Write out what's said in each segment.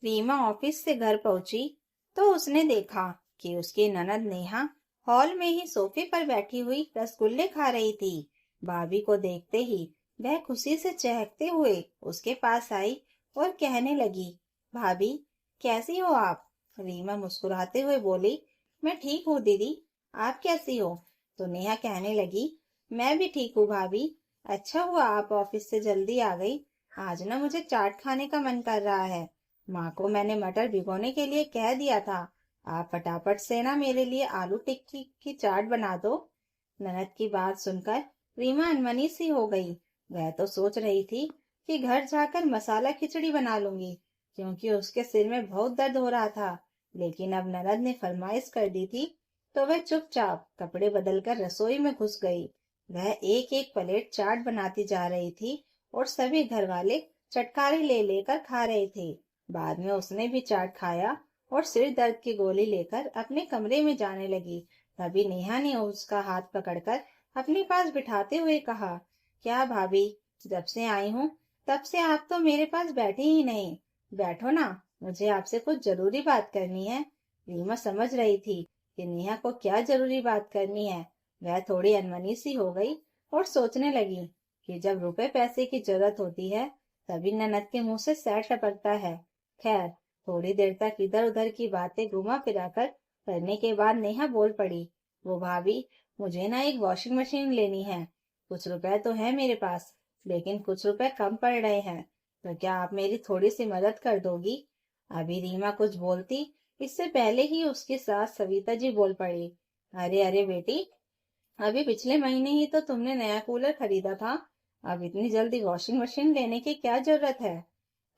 Reema office से घर पहुंची तो उसने देखा कि उसकी ननद नेहा हॉल में ही सोफे पर बैठी हुई रसगुल्ले खा रही थी। भाभी को देखते ही वह खुशी से चहकते हुए उसके पास आई और कहने लगी, भाभी कैसी हो आप? रीमा मुस्कुराते हुए बोली, मैं ठीक हूँ दीदी, आप कैसी हो? तो नेहा कहने लगी, मैं भी ठीक हूँ भाभी। अच्छा हुआ आप ऑफिस से जल्दी आ गई। आज ना मुझे चाट खाने का मन कर रहा है। माँ को मैंने मटर भिगोने के लिए कह दिया था। आप फटाफट से ना मेरे लिए आलू टिक्की की चाट बना दो। ननद की बात सुनकर रीमा अनमनी सी हो गई। वह तो सोच रही थी कि घर जाकर मसाला खिचड़ी बना लूंगी, क्योंकि उसके सिर में बहुत दर्द हो रहा था। लेकिन अब ननद ने फरमाइश कर दी थी, तो वह चुपचाप कपड़े बदलकर रसोई में घुस गई। वह एक एक प्लेट चाट बनाती जा रही थी और सभी घर वाले चटखारे ले लेकर खा रहे थे। बाद में उसने भी चाट खाया और सिर दर्द की गोली लेकर अपने कमरे में जाने लगी। तभी नेहा ने उसका हाथ पकड़कर अपने पास बिठाते हुए कहा, क्या भाभी, जब से आई हूँ तब से आप तो मेरे पास बैठी ही नहीं। बैठो ना, मुझे आपसे कुछ जरूरी बात करनी है। रीमा समझ रही थी कि नेहा को क्या जरूरी बात करनी है। वह थोड़ी अनमनी सी हो गई और सोचने लगी कि जब रुपए पैसे की जरूरत होती है तभी ननद के मुंह से सैर टपकता है। खैर, थोड़ी देर तक इधर उधर की बातें घुमा फिरा कर करने के बाद नेहा बोल पड़ी, वो भाभी, मुझे ना एक वॉशिंग मशीन लेनी है। कुछ रुपए तो है मेरे पास, लेकिन कुछ रुपए कम पड़ रहे हैं, तो क्या आप मेरी थोड़ी सी मदद कर दोगी? अभी रीमा कुछ बोलती, इससे पहले ही उसकी सास सविता जी बोल पड़ी, अरे अरे बेटी, अभी पिछले महीने ही तो तुमने नया कूलर खरीदा था। अब इतनी जल्दी वॉशिंग मशीन लेने की क्या जरूरत है?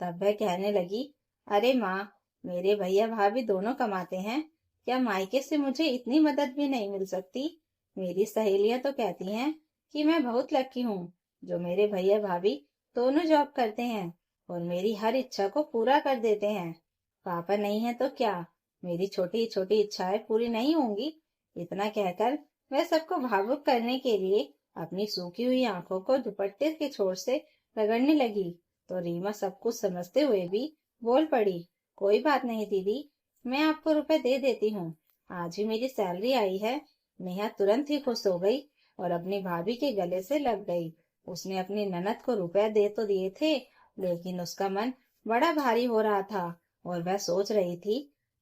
तब वह कहने लगी, अरे माँ, मेरे भैया भाभी दोनों कमाते हैं, क्या मायके से मुझे इतनी मदद भी नहीं मिल सकती? मेरी सहेलियां तो कहती हैं कि मैं बहुत लकी हूँ, जो मेरे भैया भाभी दोनों जॉब करते हैं और मेरी हर इच्छा को पूरा कर देते हैं। पापा नहीं है तो क्या, मेरी छोटी छोटी इच्छाएं पूरी नहीं होंगी? इतना कहकर वह सबको भावुक करने के लिए अपनी सूखी हुई आंखों को दुपट्टे के छोर से रगड़ने लगी। तो रीमा सब कुछ समझते हुए भी बोल पड़ी, कोई बात नहीं दीदी, मैं आपको रुपए दे देती हूँ। आज ही मेरी सैलरी आई है। नेहा तुरंत ही खुश हो गई और अपनी भाभी के गले से लग गई। उसने अपनी ननद को रुपए दे तो दिए थे, लेकिन उसका मन बड़ा भारी हो रहा था और वह सोच रही थी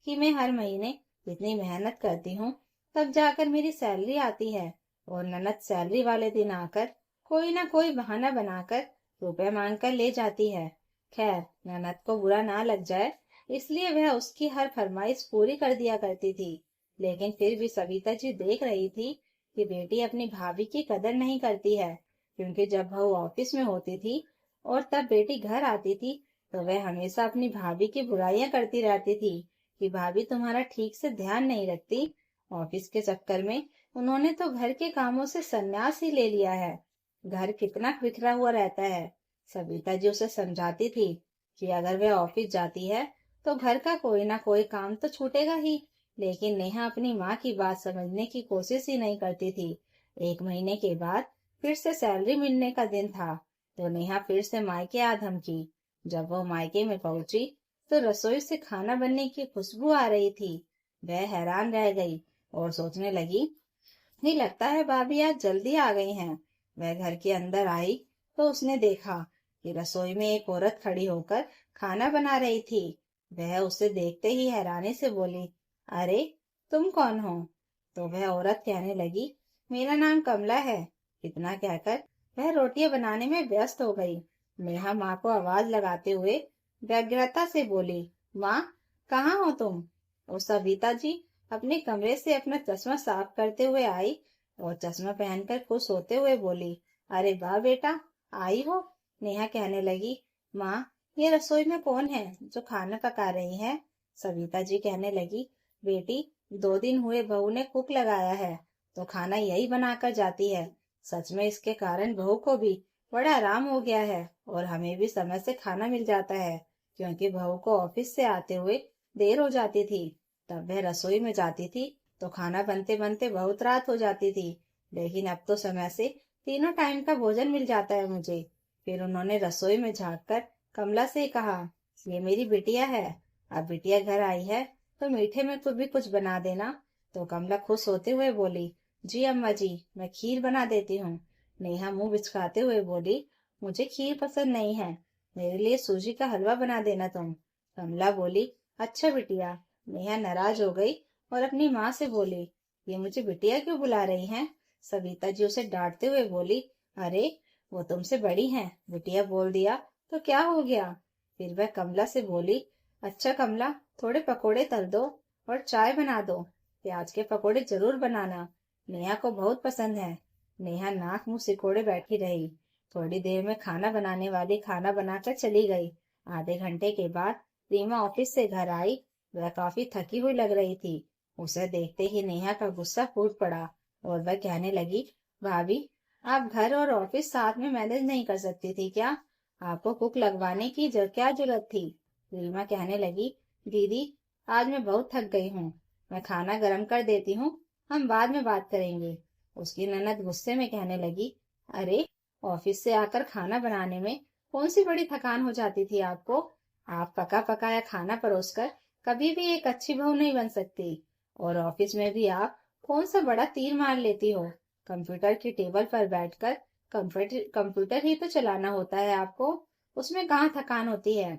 कि मैं हर महीने इतनी मेहनत करती हूँ, तब जाकर मेरी सैलरी आती है और ननद सैलरी वाले दिन आकर कोई ना कोई बहाना बनाकर रुपए मांग कर ले जाती है। खैर, ननद को बुरा ना लग जाए, इसलिए वह उसकी हर फरमाइश पूरी कर दिया करती थी। लेकिन फिर भी सविता जी देख रही थी कि बेटी अपनी भाभी की कदर नहीं करती है, क्योंकि जब बहू ऑफिस में होती थी और तब बेटी घर आती थी, तो वह हमेशा अपनी भाभी की बुराइयां करती रहती थी कि भाभी तुम्हारा ठीक से ध्यान नहीं रखती। ऑफिस के चक्कर में उन्होंने तो घर के कामों से संन्यास ही ले लिया है। घर कितना बिखरा हुआ रहता है। सविता जी उसे समझाती थी कि अगर वह ऑफिस जाती है तो घर का कोई ना कोई काम तो छूटेगा ही। लेकिन नेहा अपनी माँ की बात समझने की कोशिश ही नहीं करती थी। एक महीने के बाद फिर से सैलरी मिलने का दिन था, तो नेहा फिर से मायके आ धमकी। जब वो मायके में पहुंची तो रसोई से खाना बनने की खुशबू आ रही थी। वह हैरान रह गई और सोचने लगी, नहीं लगता है भाभी आज जल्दी आ गई हैं। वह घर के अंदर आई तो उसने देखा कि रसोई में एक औरत खड़ी होकर खाना बना रही थी। वह उसे देखते ही हैरानी से बोली, अरे, तुम कौन हो? तो वह औरत कहने लगी, मेरा नाम कमला है। इतना कहकर वह रोटियां बनाने में व्यस्त हो गई। नेहा माँ को आवाज लगाते हुए व्यग्रता से बोली, माँ, कहाँ हो तुम? और सविता जी अपने कमरे से अपना चश्मा साफ करते हुए आई और चश्मा पहनकर खुश होते हुए बोली, अरे वाह बेटा, आई हो। नेहा कहने लगी, माँ, ये रसोई में कौन है जो खाना पका रही है? सविता जी कहने लगी, बेटी, 2 दिन हुए बहू ने कुक लगाया है, तो खाना यही बनाकर जाती है। सच में इसके कारण बहू को भी बड़ा आराम हो गया है और हमें भी समय से खाना मिल जाता है, क्योंकि बहू को ऑफिस से आते हुए देर हो जाती थी। तब वह रसोई में जाती थी तो खाना बनते बनते बहुत रात हो जाती थी। लेकिन अब तो समय से तीनों टाइम का भोजन मिल जाता है मुझे। फिर उन्होंने रसोई में झांक कर कमला से कहा, ये मेरी बिटिया है, अब बिटिया घर आई है तो मीठे में भी कुछ बना देना। तो कमला खुश होते हुए बोली, जी अम्मा जी, मैं खीर बना देती हूँ। नेहा मुंह बिचकाते हुए बोली, मुझे खीर पसंद नहीं है, मेरे लिए सूजी का हलवा बना देना तुम। कमला बोली, अच्छा बिटिया। नेहा नाराज हो गई और अपनी माँ से बोली, ये मुझे बिटिया क्यों बुला रही हैं? सविता जी उसे डांटते हुए बोली, अरे वो तुमसे बड़ी हैं, बिटिया बोल दिया तो क्या हो गया? फिर वह कमला से बोली, अच्छा कमला, थोड़े पकोड़े तल दो और चाय बना दो। प्याज के पकोड़े जरूर बनाना, नेहा को बहुत पसंद है। नेहा नाक मुंह सिकोड़े बैठी रही। थोड़ी देर में खाना बनाने वाली खाना बनाकर चली गई। आधे घंटे के बाद रीमा ऑफिस से घर आई। वह काफी थकी हुई लग रही थी। उसे देखते ही नेहा का गुस्सा फूट पड़ा और वह कहने लगी, भाभी, आप घर और ऑफिस साथ में मैनेज नहीं कर सकती थी क्या? आपको कुक लगवाने की क्या जरूरत थी? रीमा कहने लगी, दीदी, आज मैं बहुत थक गई हूँ, मैं खाना गर्म कर देती हूँ, हम बाद में बात करेंगे। उसकी ननद गुस्से में कहने लगी, अरे, ऑफिस से आकर खाना बनाने में कौन सी बड़ी थकान हो जाती थी आपको? आप पका पकाया खाना परोसकर कभी भी एक अच्छी बहू नहीं बन सकती। और ऑफिस में भी आप कौन सा बड़ा तीर मार लेती हो? कंप्यूटर की टेबल पर बैठकर कंप्यूटर ही तो चलाना होता है आपको, उसमें कहाँ थकान होती है?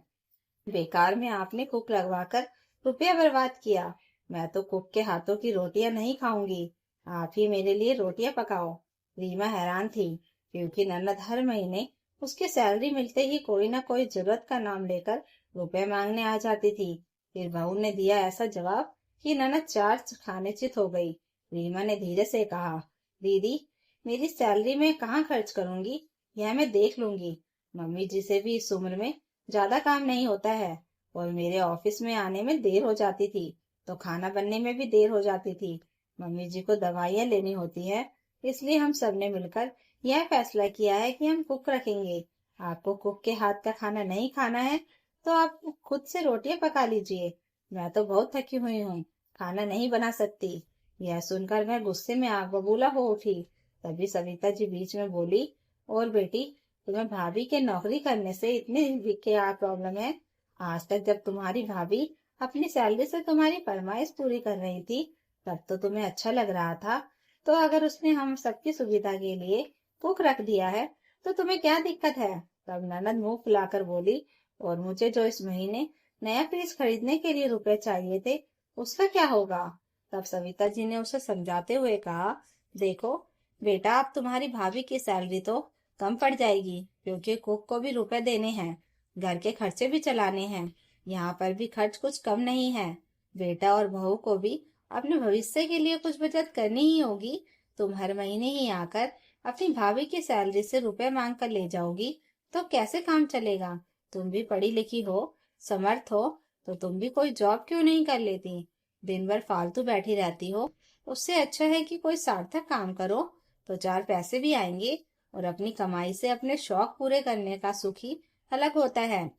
बेकार में आपने कुक लगवाकर रुपया बर्बाद किया। मैं तो कुक के हाथों की रोटियां नहीं खाऊंगी, आप ही मेरे लिए रोटियां पकाओ। रीमा हैरान थी, क्योंकि ननद हर महीने उसकी सैलरी मिलते ही कोई ना कोई जरूरत का नाम लेकर रुपए मांगने आ जाती थी। फिर बहू ने दिया ऐसा जवाब कि ननद चार खाने चित हो गई। रीमा ने धीरे से कहा, दीदी, मेरी सैलरी में कहाँ खर्च करूंगी, यह मैं देख लूंगी। मम्मी जी से भी इस उम्र में ज्यादा काम नहीं होता है, और मेरे ऑफिस में आने में देर हो जाती थी तो खाना बनने में भी देर हो जाती थी। मम्मी जी को दवाइयाँ लेनी होती है, इसलिए हम सब ने मिलकर यह फैसला किया है कि हम कुक रखेंगे। आपको कुक के हाथ का खाना नहीं खाना है तो आप खुद से रोटियां पका लीजिए। मैं तो बहुत थकी हुई हूँ, खाना नहीं बना सकती। यह सुनकर मैं गुस्से में आग बबूला हो उठी। तभी सविता जी बीच में बोली, और बेटी, तुम्हें भाभी के नौकरी करने से इतनी क्या प्रॉब्लम है? आज तक जब तुम्हारी भाभी अपनी सैलरी से तुम्हारी फरमाइश पूरी कर रही थी, तब तो तुम्हें अच्छा लग रहा था। तो अगर उसने हम सबकी सुविधा के लिए कुक रख दिया है तो तुम्हें क्या दिक्कत है? तब ननद मुंह फुलाकर बोली, और मुझे जो इस महीने नया फ्रिज खरीदने के लिए रुपए चाहिए थे, उसका क्या होगा? तब सविता जी ने उसे समझाते हुए कहा, देखो बेटा, अब तुम्हारी भाभी की सैलरी तो कम पड़ जाएगी, क्योंकि कुक को भी रुपए देने हैं, घर के खर्चे भी चलाने हैं। यहाँ पर भी खर्च कुछ कम नहीं है। बेटा और बहू को भी अपने भविष्य के लिए कुछ बचत करनी ही होगी। तुम हर महीने ही आकर अपनी भाभी की सैलरी से रुपए मांग कर ले जाओगी तो कैसे काम चलेगा? तुम भी पढ़ी लिखी हो, समर्थ हो, तो तुम भी कोई जॉब क्यों नहीं कर लेती? दिन भर फालतू बैठी रहती हो, उससे अच्छा है कि कोई सार्थक काम करो, तो चार पैसे भी आएंगे और अपनी कमाई से अपने शौक पूरे करने का सुख ही अलग होता है।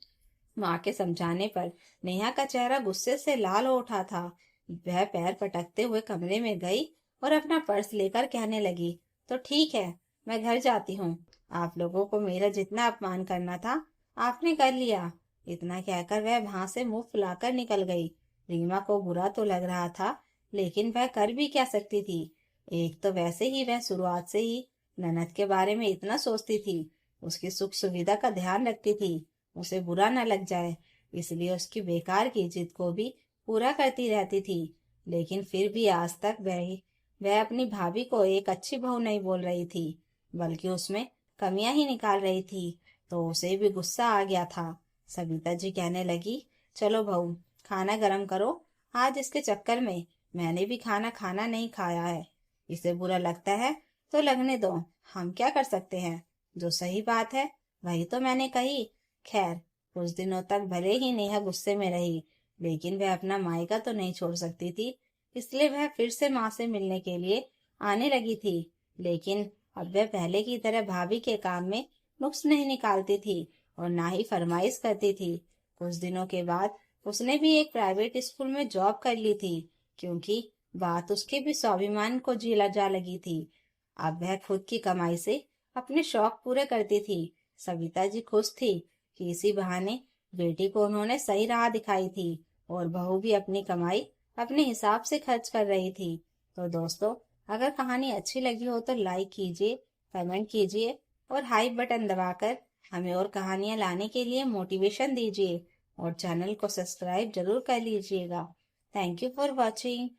माँ के समझाने पर नेहा का चेहरा गुस्से से लाल हो उठा था। वह पैर पटकते हुए कमरे में गई और अपना पर्स लेकर कहने लगी, तो ठीक है, मैं घर जाती हूँ। आप लोगों को मेरा जितना अपमान करना था आपने कर लिया। इतना कहकर वह वहां से मुंह फुलाकर निकल गई। रीमा को बुरा तो लग रहा था, लेकिन वह कर भी क्या सकती थी? एक तो वैसे ही वह शुरुआत से ही ननद के बारे में इतना सोचती थी, उसकी सुख सुविधा का ध्यान रखती थी, उसे बुरा न लग जाए, इसलिए उसकी बेकार की जिद को भी पूरा करती रहती थी। लेकिन फिर भी आज तक वह अपनी भाभी को एक अच्छी बहू नहीं बोल रही थी, बल्कि उसमें कमियां ही निकाल रही थी। तो उसे भी गुस्सा आ गया था। सविता जी कहने लगी, चलो बहू, खाना गरम करो, आज इसके चक्कर में मैंने भी खाना खाना नहीं खाया है। इसे बुरा लगता है तो लगने दो, हम क्या कर सकते हैं? जो सही बात है वही तो मैंने कही। खैर, कुछ दिनों तक भले ही नेहा गुस्से में रही, लेकिन वह अपना मायका तो नहीं छोड़ सकती थी, इसलिए वह फिर से माँ से मिलने के लिए आने लगी थी। लेकिन अब वह पहले की तरह भाभी के काम में नुक्स नहीं निकालती थी और ना ही फरमाइश करती थी। कुछ दिनों के बाद उसने भी एक प्राइवेट स्कूल में जॉब कर ली थी, क्योंकि बात उसके भी स्वाभिमान को झीला जा लगी थी। अब वह खुद की कमाई से अपने शौक पूरे करती थी। सविता जी खुश थी कि इसी बहाने बेटी को उन्होंने सही राह दिखाई थी और बहू भी अपनी कमाई अपने हिसाब से खर्च कर रही थी। तो दोस्तों, अगर कहानी अच्छी लगी हो तो लाइक कीजिए, कमेंट कीजिए और हाइप बटन दबाकर हमें और कहानियाँ लाने के लिए मोटिवेशन दीजिए और चैनल को सब्सक्राइब जरूर कर लीजिएगा। Thank you for watching.